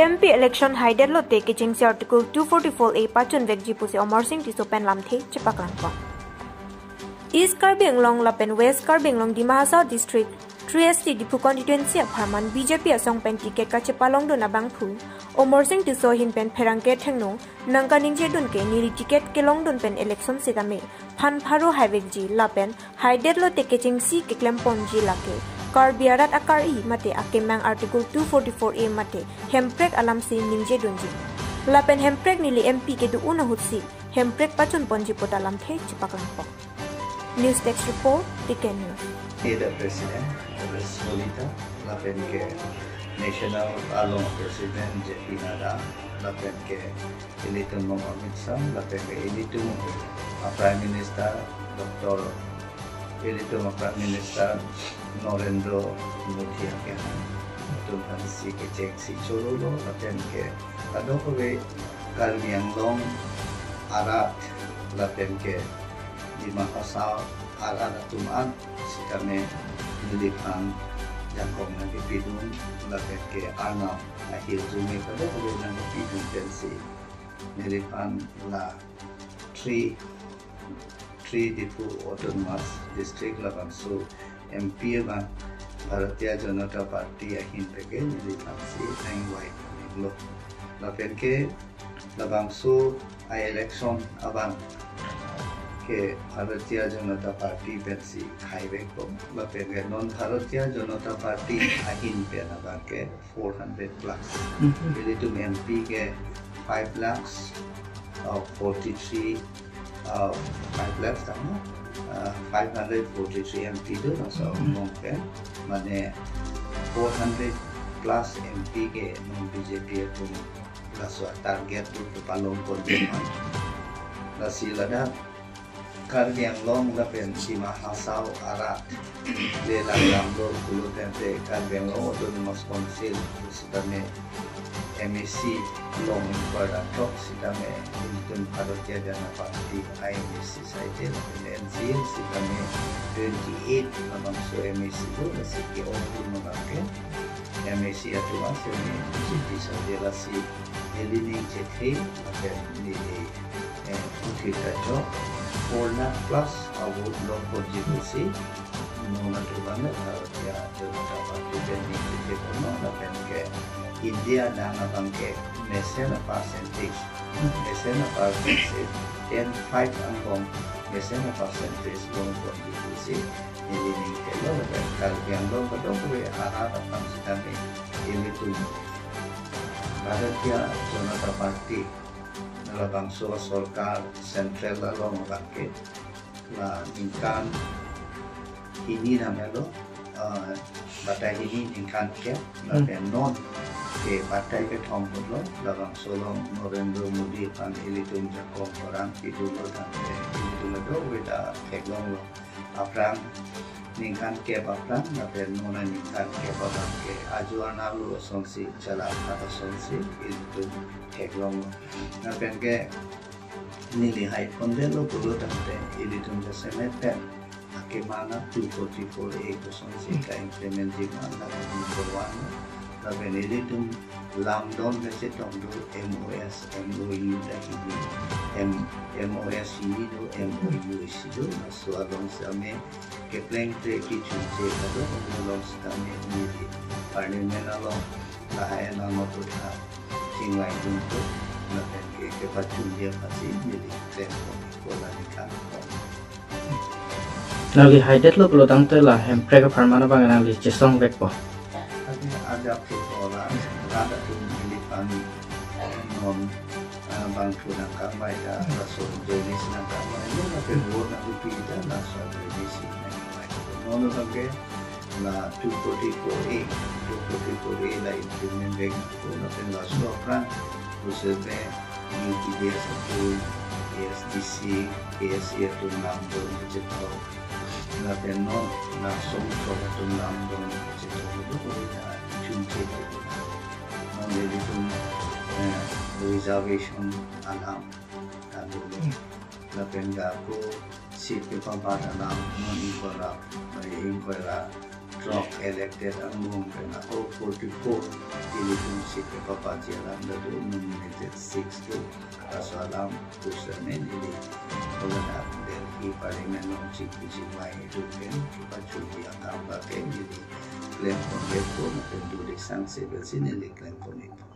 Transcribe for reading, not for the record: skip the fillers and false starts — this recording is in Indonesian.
MP election haidel lo te kitching se article 244A pachun vekji puse Omar Singh ti sopen lamthe chepaklang ko East Karbi Anglong lapen West Karbi Anglong di Mahasau district 3ST Dipu constituency apharman BJP asong pen ticket ka chepalong do na bangphu Omar Singh ti so hin pen pherangke thengno nangka ningje dun ke niri ticket kelong dun pen election sidame phan pharo haivekji lapen haidel lo te kitching si keklem ponji lake Karbiarat akari mate akemang article 244A mate hemprek alam si ningje dunji lapen hemprek nili MP ke du una hutsi hemprek pachun ponji potalam the chipaklang po News Text Report Tiken News The President Solita lapen ke National Along President JP Nada lapen ke Ilitum Mohammed Sam lapen ke Ilitum Prime Minister Dr. Ilitum Prime Minister Narendra Modi akan tuhan si kecek si Cholo lapen ke kado ke Karbi Anglong arat lapen ke di Mahasau arat tuman si kami nilipan jangkong nanti pidun lapen ke Arnab akhir Juni kado ke nanti pidun pensi nilipan la 3 Dipu Autonomous District Labangso MP bang Bharatiya Janata Party ahin peke nilipan si NY Niglo lapen ke Labangso ay election abang ke Bharatiya Janata Party pensi khaibek ko lapen ke non Bharatiya Janata Party ahin pe abang ke 400 plus itu MP ke 5 lakhs 43 5 lakhs tama 543 MP do nasa umong ke mane 400 plus MP ke non BJP itu nasa target tu palong konsumen nasi lada Karbi Anglong lapen si Mahasau arat lelang lamdo puluh tente Karbi Anglong Autonomous Council sitame MEC long pada tok sitame untuk Bharatiya Janata Party IMC saja NCL sitame 28 namang so MEC itu masih ke orang memakai MEC itu masih bisa jelasi elini cekhi akan di kita jo 4 plus award long kontribusi mengenai tujuan Bharatiya Janata Party dan ini kono akan ke India dan abang ke mesena percentage 10 5 angkong mesena percentage long kontribusi ini kalau Karbi Anglong betul betul arah abang kami ini tu Bharatiya Janata Party dalam Sorkar Sentral lalu mengangkat lah ingkan ini namanya lo batai ini ingkan ke lapen non ke batai ke tombol lo dalam Solong Narendra Modi pan ilitum jakong orang itu lo dan ilitum itu beda keglong lo aprang ingkan ke aprang lapen non ingkan ke aprang ke ajuan lo songsi jalan atau songsi itu keglong lo lapen ke nilai konten lo perlu tante ilitum jasemeten ke mana 244A ko songsi ka implementing mana number 1 lapen ilitum lamdon kasi tongdo MOS MOU dahili MOS ini do MOU isi do maswalong same ke pleng tre ki chunje kado long same ni parliament along lahayan ang mapudha tingway dunto lapen ke pachunje kasi nili tempo ko lanikan ko Nali haidet lo pelutang telah hemprek permana bang nali cisong vek po. Ada orang ada tu militan non bang tunang kamai dah rasul jenis nang kamai ni nak buat nak kita nak soal jenis nang kamai. Non bangke na 244A la implement vek tu nak penlas lokran usebe UTDS tu ASDC ASC tu nam tu jepau na penon na songso tu nam tu jepau tu boleh chunche tu na jadi tu reservation alam kalau na penda ko si pe pampada nam non ikora strong elected ang mungkin ako 44 ilitong si Papajialam na doon nominated 6 to kaso alam po sa men ili wala Delhi paringan ng si Duken ipachuli ang kampaken ili Glenn Fongepo na pendulik sang civil sinili Glenn Fongepo